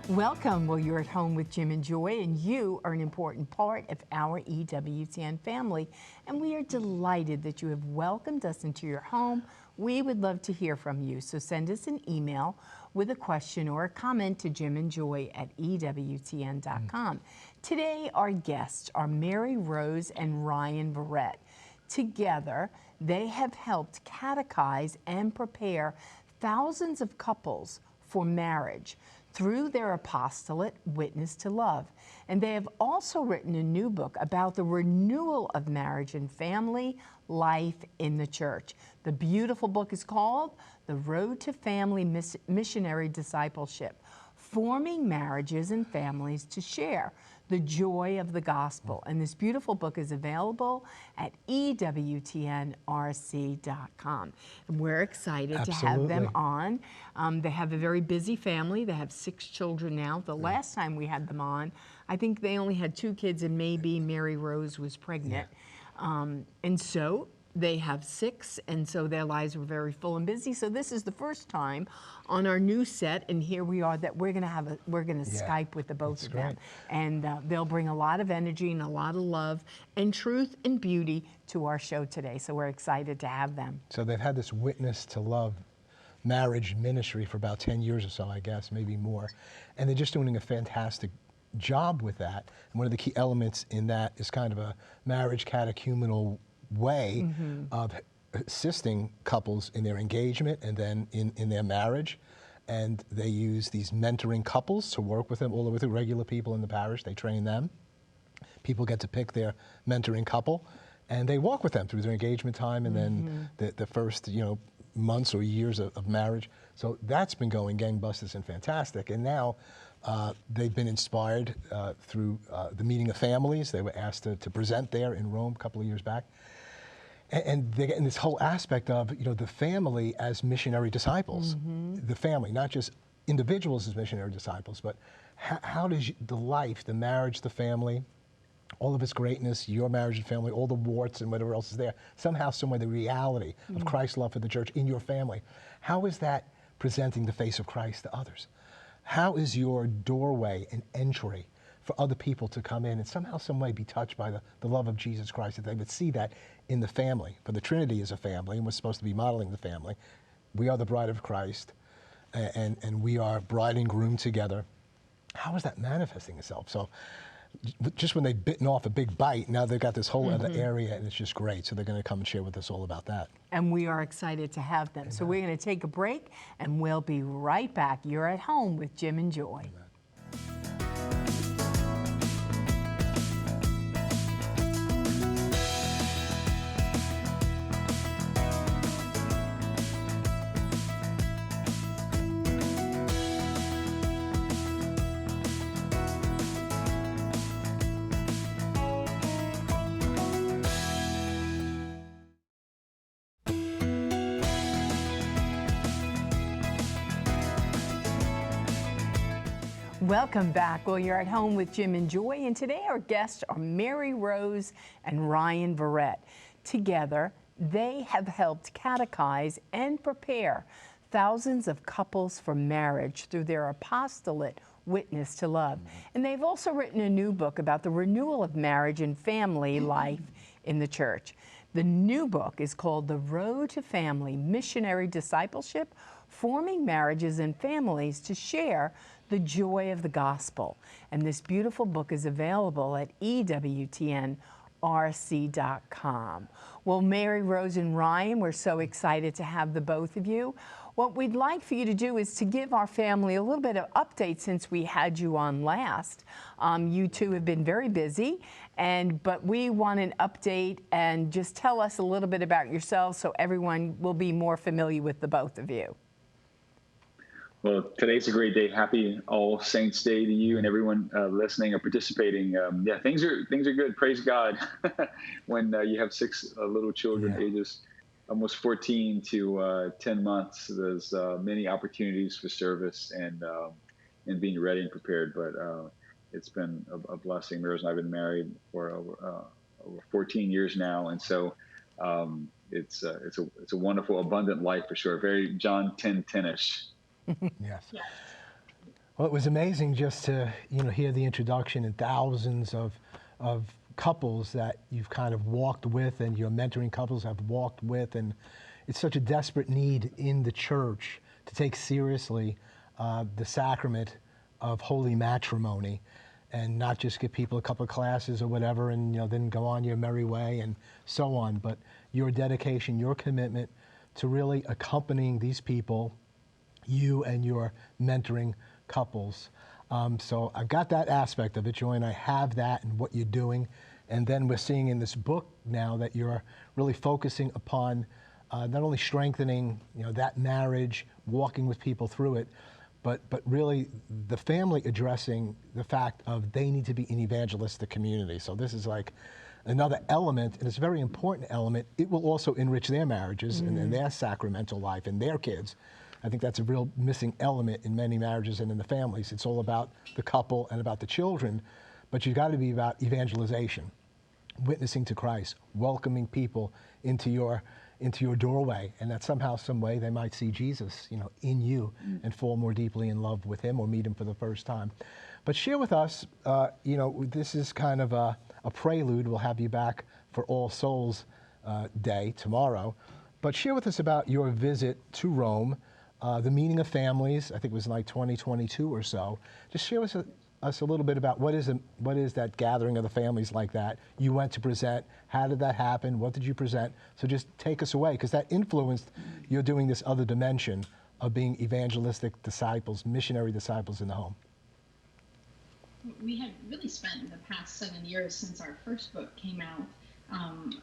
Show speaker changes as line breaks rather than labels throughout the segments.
Welcome. Well, you're at home with Jim and Joy, and you are an important part of our EWTN family. And we are delighted that you have welcomed us into your home. We would love to hear from you. So send us an email with a question or a comment to jimandjoy@ewtn.com. Today, our guests are Mary Rose and Ryan Verret. Together, they have helped catechize and prepare thousands of couples for marriage through their apostolate, Witness to Love. And they have also written a new book about the renewal of marriage and family life in the church. The beautiful book is called The Road to Family Missionary Discipleship, Forming Marriages and Families to Share the Joy of the Gospel. And this beautiful book is available at ewtnrc.com. And we're excited to have them on. They have a very busy family. They have 6 children now. The last time we had them on, I think they only had 2 kids, and maybe Mary Rose was pregnant. And so they have 6, and so their lives were very full and busy. So this is the first time on our new set, and here we are, that we're going to Skype with the both of them. And they'll bring a lot of energy and a lot of love and truth and beauty to our show today. So we're excited to have them.
So they've had this Witness to Love marriage ministry for about 10 years or so, I guess, maybe more. And they're just doing a fantastic job with that. And one of the key elements in that is kind of a marriage catechumenal way of assisting couples in their engagement and then in their marriage. And they use these mentoring couples to work with them all the way through. Regular people in the parish, they train them. People get to pick their mentoring couple, and they walk with them through their engagement time and then the first months or years of marriage. So that's been going gangbusters and fantastic. And now they've been inspired through the Meeting of Families. They were asked to present there in Rome a couple of years back. And they're getting this whole aspect of the family as missionary disciples. The family, not just individuals as missionary disciples, but how does the life, the marriage, the family, all of its greatness, your marriage and family, all the warts and whatever else is there, somehow, somewhere, the reality of Christ's love for the church in your family, how is that presenting the face of Christ to others? How is your doorway and entry for other people to come in and somehow, some way be touched by the love of Jesus Christ, that they would see that in the family? For the Trinity is a family, and we're supposed to be modeling the family. We are the bride of Christ, and we are bride and groom together. How is that manifesting itself? So just when they've bitten off a big bite, now they've got this whole other area, and it's just great. So they're going to come and share with us all about that. And
we are excited to have them. So we're going to take a break, and we'll be right back. You're at home with Jim and Joy. Welcome back. Well, you're at home with Jim and Joy, and today our guests are Mary Rose and Ryan Verret. Together, they have helped catechize and prepare thousands of couples for marriage through their apostolate, Witness to Love. And they've also written a new book about the renewal of marriage and family life in the church. The new book is called The Road to Family Missionary Discipleship, Forming Marriages and Families to Share the Joy of the Gospel. And this beautiful book is available at ewtnrc.com. Well, Mary, Rose, and Ryan, we're so excited to have the both of you. What we'd like for you to do is to give our family a little bit of update since we had you on last. You two have been very busy, but we want an update, and just tell us a little bit about yourselves so everyone will be more familiar with the both of you.
Well, today's a great day. Happy All Saints Day to you and everyone listening or participating. Yeah, things are good. Praise God. When you have 6 little children, ages almost 14 to 10 months, there's many opportunities for service and being ready and prepared. But it's been a blessing. Mary and I have been married for over 14 years now, and so it's a wonderful, abundant life for sure. Very John 10:10-ish.
Yes. Well, it was amazing just to hear the introduction and thousands of couples that you've kind of walked with, and your mentoring couples have walked with, and it's such a desperate need in the church to take seriously the sacrament of holy matrimony, and not just give people a couple of classes or whatever, and then go on your merry way and so on. But your dedication, your commitment to really accompanying these people, you and your mentoring couples. So I've got that aspect of it, Joy, and I have that and what you're doing. And then we're seeing in this book now that you're really focusing upon not only strengthening that marriage, walking with people through it, but really the family addressing the fact of they need to be an evangelistic community. So this is like another element, and it's a very important element. It will also enrich their marriages and their sacramental life and their kids. I think that's a real missing element in many marriages and in the families. It's all about the couple and about the children, but you've got to be about evangelization, witnessing to Christ, welcoming people into your doorway, and that somehow, some way, they might see Jesus, in you and fall more deeply in love with him or meet him for the first time. But share with us, this is kind of a prelude. We'll have you back for All Souls Day tomorrow. But share with us about your visit to Rome, the meeting of families. I think it was like 2022 or so. Just share with us a little bit about what is that gathering of the families like that you went to present. How did that happen? What did you present? So just take us away, because that influenced you're doing this other dimension of being evangelistic disciples, missionary disciples in the home.
We had really spent the past 7 years since our first book came out,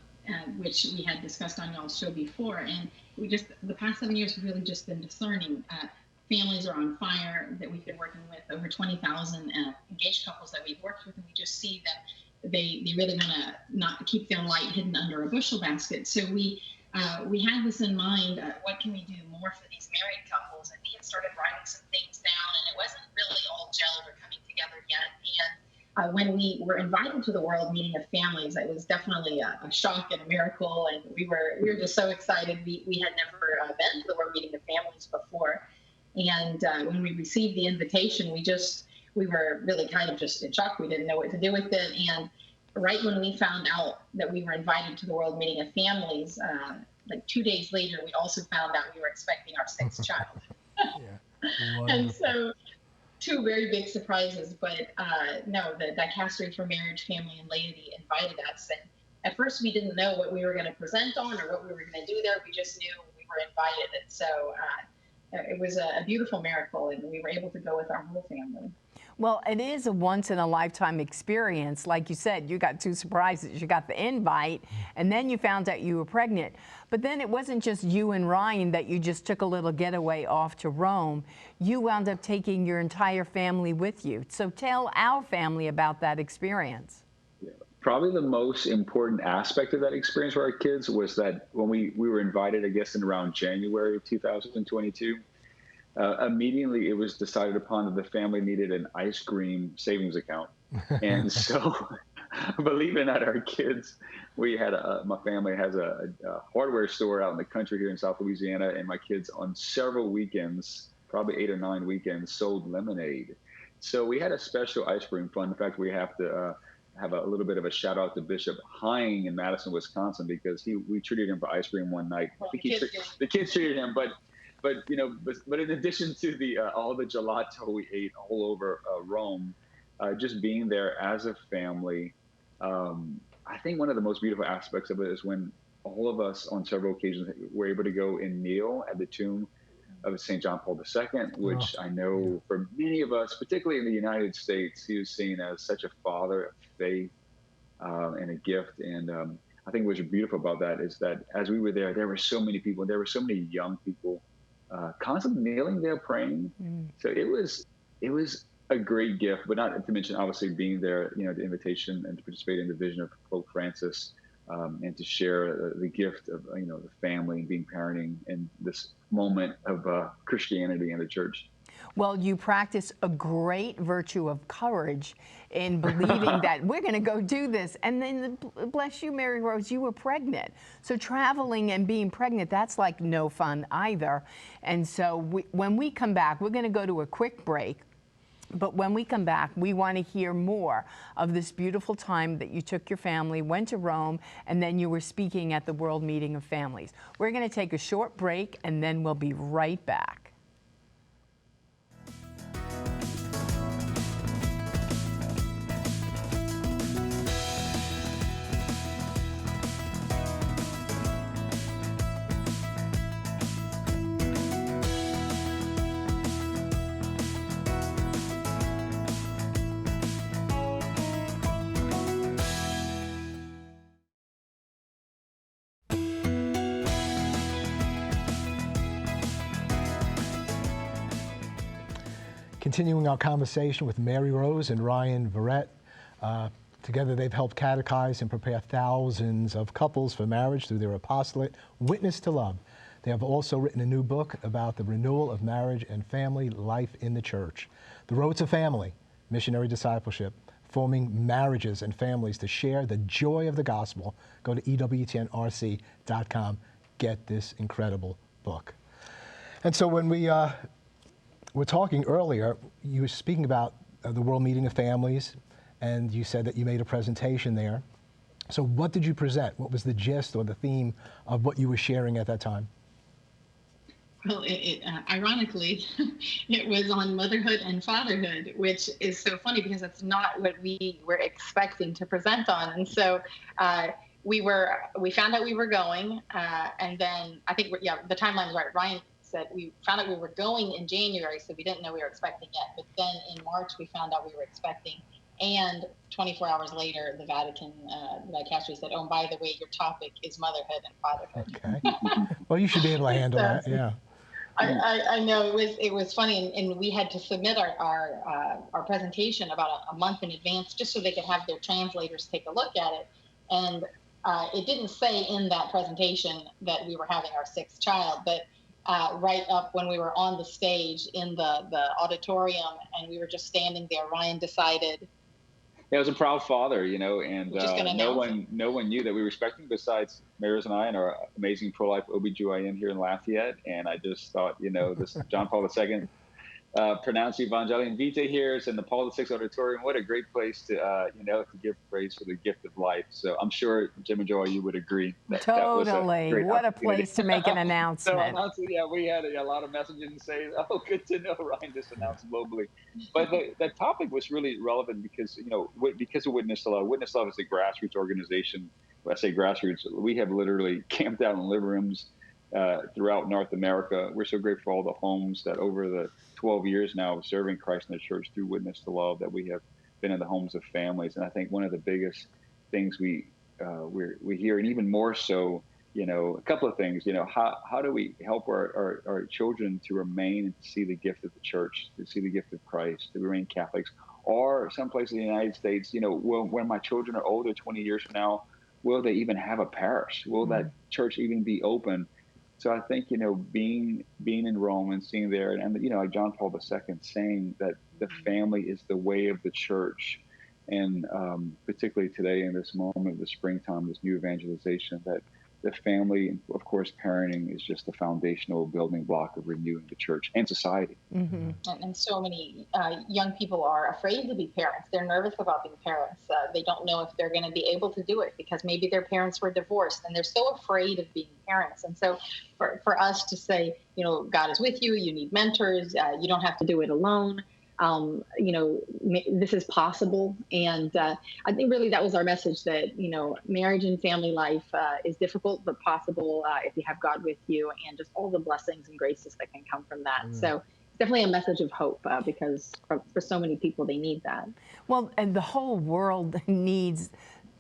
which we had discussed on y'all's show before, and the past 7 years, we've really just been discerning. Families are on fire that we've been working with, over 20,000 engaged couples that we've worked with, and we just see that they really want to not keep their light hidden under a bushel basket. So we had this in mind, what can we do more for these married couples? And we had started writing some things down, and it wasn't really all gelled or coming together yet. And when we were invited to the World Meeting of Families, it was definitely a shock and a miracle, and we were just so excited. We had never been to the World Meeting of Families before. And when we received the invitation, we were really kind of just in shock. We didn't know what to do with it. And right when we found out that we were invited to the World Meeting of Families, like 2 days later, we also found out we were expecting our sixth child. And so, two very big surprises. But no, the Dicastery for Marriage, Family, and Laity invited us. And at first, we didn't know what we were going to present on or what we were going to do there. We just knew we were invited. And so it was a beautiful miracle, and we were able to go with our whole family.
Well, it is a once-in-a-lifetime experience. Like you said, you got two surprises. You got the invite, and then you found out you were pregnant. But then it wasn't just you and Ryan that you just took a little getaway off to Rome. You wound up taking your entire family with you. So tell our family about that experience.
Probably the most important aspect of that experience for our kids was that when we were invited, I guess, in around January of 2022, immediately it was decided upon that the family needed an ice cream savings account. And so, believe it or not, our kids, my family has a hardware store out in the country here in South Louisiana, and my kids on several weekends, probably 8 or 9 weekends, sold lemonade. So we had a special ice cream fund. In fact, we have to have a little bit of a shout out to Bishop Hine in Madison, Wisconsin, because we treated him for ice cream one night.
Well,
I think the kids treated him, but in addition to all the gelato we ate all over Rome, just being there as a family, I think one of the most beautiful aspects of it is when all of us on several occasions were able to go and kneel at the tomb of St. John Paul II, which I know for many of us, particularly in the United States, he was seen as such a father of faith and a gift. And I think what's beautiful about that is that as we were there were so many people, there were so many young people constantly kneeling there praying. So it was a great gift, but not to mention obviously being there, the invitation and to participate in the vision of Pope Francis, and to share the gift of the family and being parenting in this moment of Christianity and the church.
Well, you practice a great virtue of courage in believing that we're going to go do this. And then, bless you, Mary Rose, you were pregnant. So traveling and being pregnant, that's like no fun either. And so when we come back, we're going to go to a quick break. But when we come back, we want to hear more of this beautiful time that you took your family, went to Rome, and then you were speaking at the World Meeting of Families. We're going to take a short break, and then we'll be right back.
Continuing our conversation with Mary Rose and Ryan Verret. Together they've helped catechize and prepare thousands of couples for marriage through their apostolate, Witness to Love. They have also written a new book about the renewal of marriage and family life in the church. The Road to Family, Missionary Discipleship, forming marriages and families to share the joy of the gospel. Go to ewtnrc.com. Get this incredible book. And so when we were talking earlier, you were speaking about the World Meeting of Families, and you said that you made a presentation there. So what did you present? What was the gist or the theme of what you were sharing at that time?
Well, ironically, it was on motherhood and fatherhood, which is so funny because that's not what we were expecting to present on. And so we found out we were going, and then I think, the timeline's right. Ryan said we found out we were going in January, so we didn't know we were expecting yet. But then in March, we found out we were expecting. And 24 hours later, the Vatican, the Vicastery said, oh, and by the way, your topic is motherhood and fatherhood.
Okay. Well, you should be able to handle that, yeah.
I know it was funny, and we had to submit our presentation about a month in advance just so they could have their translators take a look at it. And it didn't say in that presentation that we were having our sixth child, but right up when we were on the stage in the auditorium and we were just standing there, Ryan decided.
Yeah, I was a proud father, and no one knew that we were expecting besides Mary's and I and our amazing pro-life OBGYN here in Lafayette. And I just thought, this John Paul II pronounced Evangelium Vitae here. It's in the Paul VI Auditorium. What a great place to give praise for the gift of life. So I'm sure, Jim and Joel, you would agree.
Totally. What a place to make an announcement.
So, we had a lot of messaging to say, oh, good to know Ryan just announced globally. But the topic was really relevant because, because of Witness to Love. Witness to Love is a grassroots organization. When I say grassroots, we have literally camped out in living rooms throughout North America. We're so grateful for all the homes that over the 12 years now of serving Christ in the church through Witness to Love that we have been in the homes of families. And I think one of the biggest things we hear, and even more so, a couple of things, how do we help our children to remain and to see the gift of the church, to see the gift of Christ, to remain Catholics, or some places in the United States, when my children are older, 20 years from now, will they even have a parish? Will that church even be open? So I think, being in Rome and seeing there, and like John Paul II saying that the family is the way of the church, and particularly today in this moment, the springtime, this new evangelization, that the family, of course, parenting is just the foundational building block of renewing the church and society.
Mm-hmm. And so many young people are afraid to be parents. They're nervous about being parents. They don't know if they're going to be able to do it because maybe their parents were divorced and they're so afraid of being parents. And so for us to say, God is with you, you need mentors, you don't have to do it alone. This is possible. And I think really that was our message that, marriage and family life is difficult, but possible if you have God with you, and just all the blessings and graces that can come from that. So it's definitely a message of hope because for so many people, they need that.
Well, and the whole world needs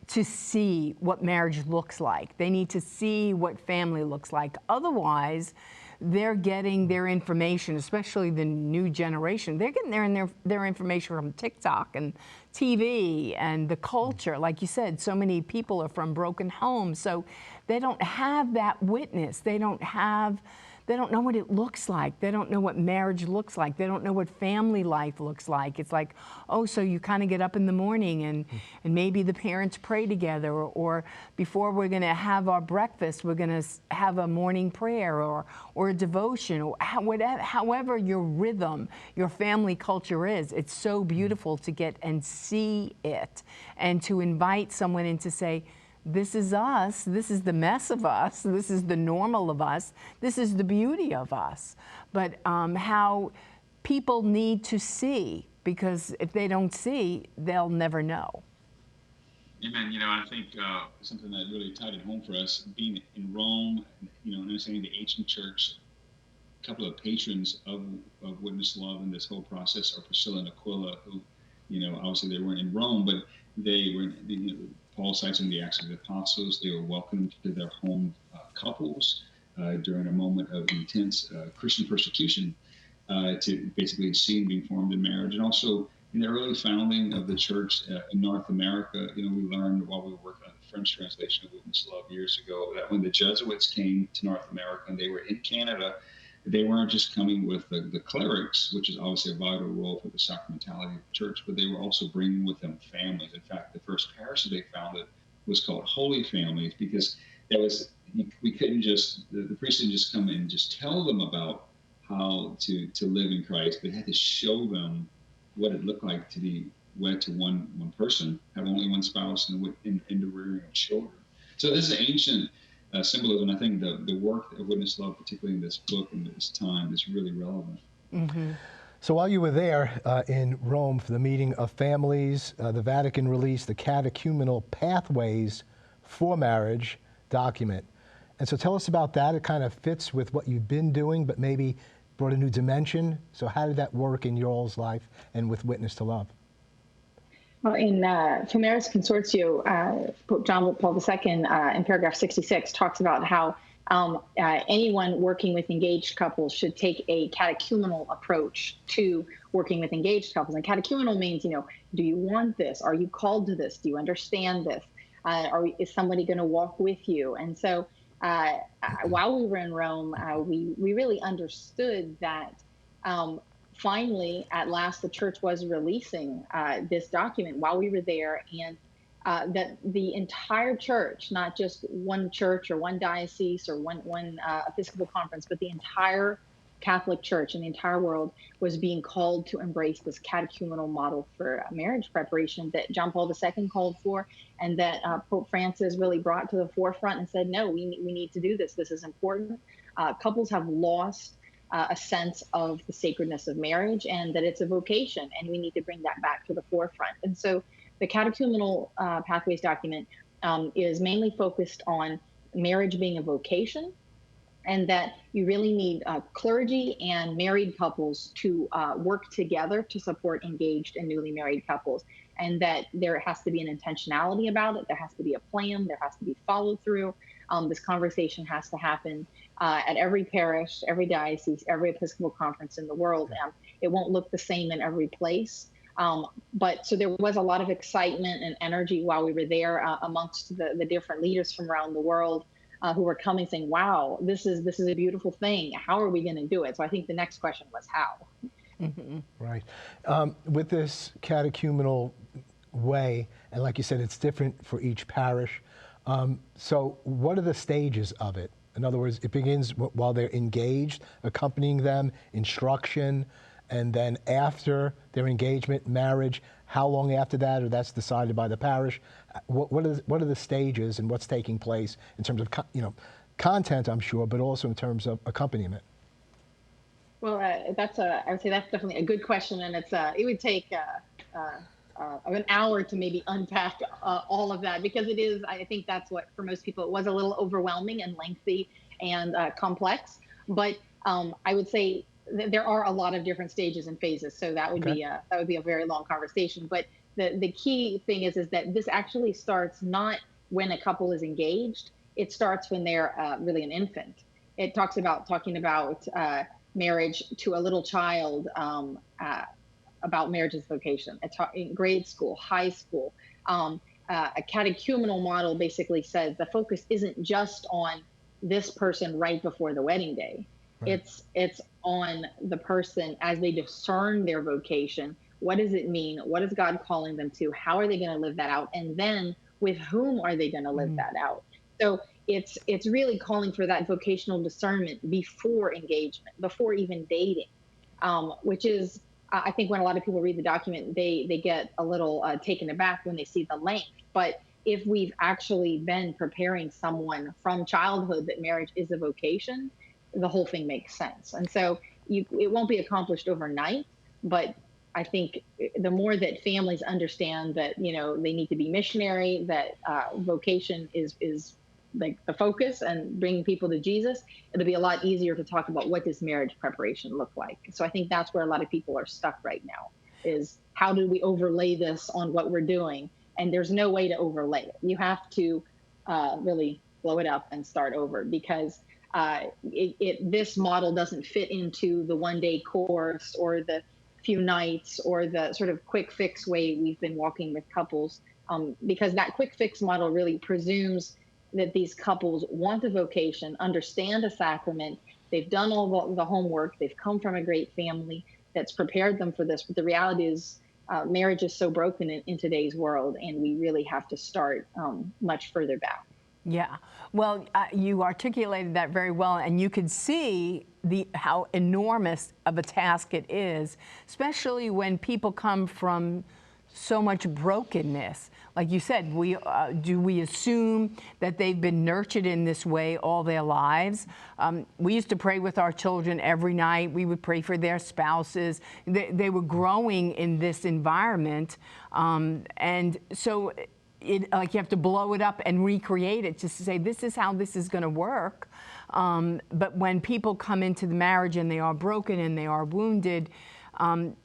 to see what marriage looks like. They need to see what family looks like. Otherwise, they're getting their information, especially the new generation. They're getting their information from TikTok and TV and the culture. Like you said, so many people are from broken homes, so they don't have that witness. They don't have they don't know what it looks like. They don't know what marriage looks like. They don't know what family life looks like. It's like, oh, so you kind of get up in the morning and maybe the parents pray together, or before we're going to have our breakfast, we're going to have a morning prayer or a devotion, or however your rhythm, your family culture is. It's so beautiful to get and see it, and to invite someone in to say, this is us, this is the mess of us, this is the normal of us, this is the beauty of us. But how people need to see, because if they don't see, they'll never know.
Amen. I think something that really tied it home for us, being in Rome, understanding the ancient church, a couple of patrons of Witness to Love in this whole process are Priscilla and Aquila, who, obviously they weren't in Rome, but they were, Paul cites in the Acts of the Apostles, they were welcomed to their home couples during a moment of intense Christian persecution to basically see being formed in marriage. And also in the early founding of the church in North America, we learned while we were working on the French translation of Witness to Love years ago that when the Jesuits came to North America and they were in Canada, they weren't just coming with the clerics, which is obviously a vital role for the sacramentality of the church, but they were also bringing with them families. In fact, the first parish that they founded was called Holy Families, because we couldn't just, the priest didn't just come in and just tell them about how to live in Christ, but had to show them what it looked like to be wed to one person, have only one spouse, and the rearing of children. So this is ancient symbolism. I think the work of Witness to Love, particularly in this book and this time, is really relevant.
Mm-hmm.
So while you were there in Rome for the meeting of families, the Vatican released the Catechumenal Pathways for Marriage document. And so tell us about that. It kind of fits with what you've been doing, but maybe brought a new dimension. So how did that work in your all's life and with Witness to Love?
Well, in Familiaris Consortio, Pope John Paul II, in paragraph 66, talks about how anyone working with engaged couples should take a catechumenal approach to working with engaged couples. And catechumenal means, do you want this? Are you called to this? Do you understand this? Is somebody going to walk with you? And so while we were in Rome, we really understood that finally, at last, the church was releasing this document while we were there, and that the entire church, not just one church or one diocese or one Episcopal conference, but the entire Catholic Church in the entire world was being called to embrace this catechumenal model for marriage preparation that John Paul II called for, and that Pope Francis really brought to the forefront and said, no, we need to do this. This is important. Couples have lost a sense of the sacredness of marriage and that it's a vocation, and we need to bring that back to the forefront. And so the Catechumenal Pathways document is mainly focused on marriage being a vocation, and that you really need clergy and married couples to work together to support engaged and newly married couples, and that there has to be an intentionality about it. There has to be a plan. There has to be follow through. This conversation has to happen at every parish, every diocese, every Episcopal conference in the world. It won't look the same in every place. But so there was a lot of excitement and energy while we were there amongst the different leaders from around the world who were coming saying, wow, this is a beautiful thing. How are we going to do it? So I think the next question was how.
Mm-hmm.
Right. With this catechumenal way, and like you said, it's different for each parish. So what are the stages of it? In other words, it begins while they're engaged, accompanying them, instruction, and then after their engagement, marriage. How long after that, or that's decided by the parish? What are the stages and what's taking place in terms of content, I'm sure, but also in terms of accompaniment?
Well, I would say that's definitely a good question, and it would take an hour to maybe unpack all of that, because it is, I think that's what, for most people, it was a little overwhelming and lengthy and complex. But I would say there are a lot of different stages and phases, so that would be a very long conversation. But the key thing is that this actually starts not when a couple is engaged. It starts when they're really an infant. It talks about talking about marriage to a little child, about marriage as vocation. In grade school, high school, a catechumenal model basically says the focus isn't just on this person right before the wedding day.
Right.
It's on the person as they discern their vocation. What does it mean? What is God calling them to? How are they going to live that out? And then with whom are they going to live that out? So it's really calling for that vocational discernment before engagement, before even dating, which is I think when a lot of people read the document, they get a little taken aback when they see the length. But if we've actually been preparing someone from childhood that marriage is a vocation, the whole thing makes sense. And so it won't be accomplished overnight, but I think the more that families understand that, they need to be missionary, that vocation is like the focus and bringing people to Jesus, it'll be a lot easier to talk about what does marriage preparation look like. So I think that's where a lot of people are stuck right now, is how do we overlay this on what we're doing? And there's no way to overlay it. You have to really blow it up and start over, because this model doesn't fit into the one-day course or the few nights or the sort of quick fix way we've been walking with couples, because that quick fix model really presumes that these couples want a vocation, understand a sacrament, they've done all the homework, they've come from a great family that's prepared them for this. But the reality is marriage is so broken in today's world, and we really have to start much further back.
Yeah, well, you articulated that very well, and you could see how enormous of a task it is, especially when people come from so much brokenness. Like you said, do we assume that they've been nurtured in this way all their lives? We used to pray with our children every night. We would pray for their spouses. They were growing in this environment, and so like you have to blow it up and recreate it just to say this is how this is going to work. But when people come into the marriage and they are broken and they are wounded,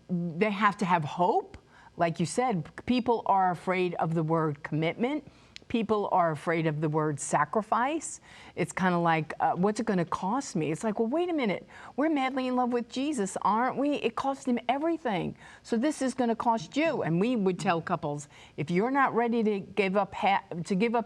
they have to have hope. Like you said, people are afraid of the word commitment. People are afraid of the word sacrifice. It's kind of like, what's it going to cost me? It's like, well, wait a minute. We're madly in love with Jesus, aren't we? It cost him everything. So this is going to cost you. And we would tell couples, if you're not ready to give up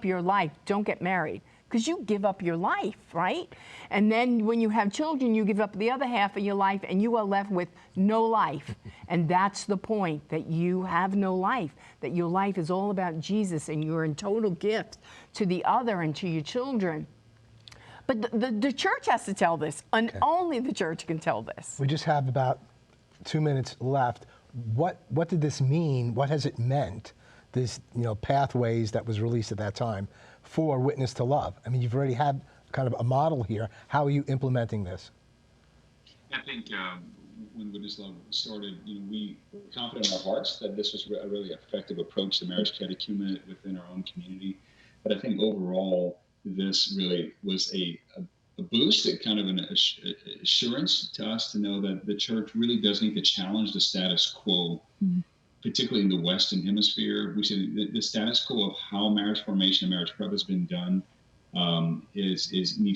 your life, don't get married. Because you give up your life, right? And then when you have children, you give up the other half of your life and you are left with no life. And that's the point, that you have no life, that your life is all about Jesus and you're in total gift to the other and to your children. But the church has to tell this, and only the church can tell this.
We just have about 2 minutes left. What did this mean? What has it meant? This, pathways that was released at that time for Witness to Love. I mean, you've already had kind of a model here. How are you implementing this?
I think when Witness to Love started, we were confident in our hearts that this was a really effective approach to marriage catechumenate within our own community. But I think overall, this really was a boost, a kind of an assurance to us to know that the church really does need to challenge the status quo. Mm-hmm. Particularly in the Western Hemisphere. We see the status quo of how marriage formation and marriage prep has been done needs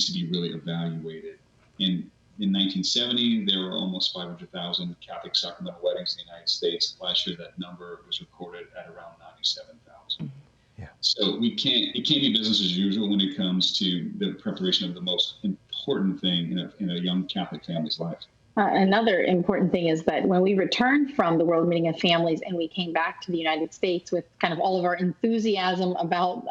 to be really evaluated. In 1970, there were almost 500,000 Catholic sacramental weddings in the United States. Last year, that number was recorded at around 97,000.
Yeah.
So it can't be business as usual when it comes to the preparation of the most important thing in a young Catholic family's life.
Another important thing is that when we returned from the World Meeting of Families and we came back to the United States with kind of all of our enthusiasm about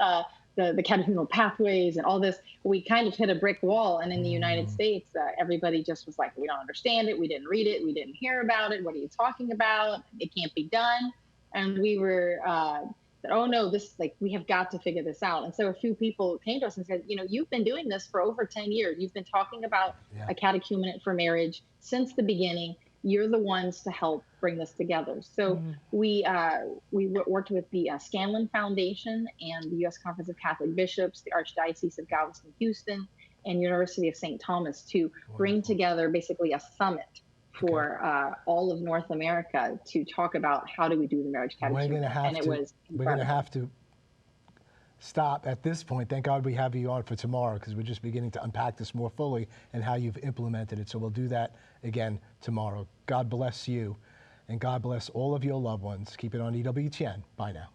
the catechumenal pathways and all this, we kind of hit a brick wall. And in the United States, everybody just was like, we don't understand it. We didn't read it. We didn't hear about it. What are you talking about? It can't be done. And we were oh no, we have got to figure this out. And so a few people came to us and said, you've been doing this for over 10 years. You've been talking about a catechumenate for marriage since the beginning. You're the ones to help bring this together. So we worked with the Scanlon Foundation and the U.S. Conference of Catholic Bishops, the Archdiocese of Galveston-Houston, and University of St. Thomas to bring together basically a summit for all of North America to talk about how do we do the marriage catechism. We're going
to have to stop at this point. Thank God we have you on for tomorrow, because we're just beginning to unpack this more fully and how you've implemented it. So we'll do that again tomorrow. God bless you, and God bless all of your loved ones. Keep it on EWTN. Bye now.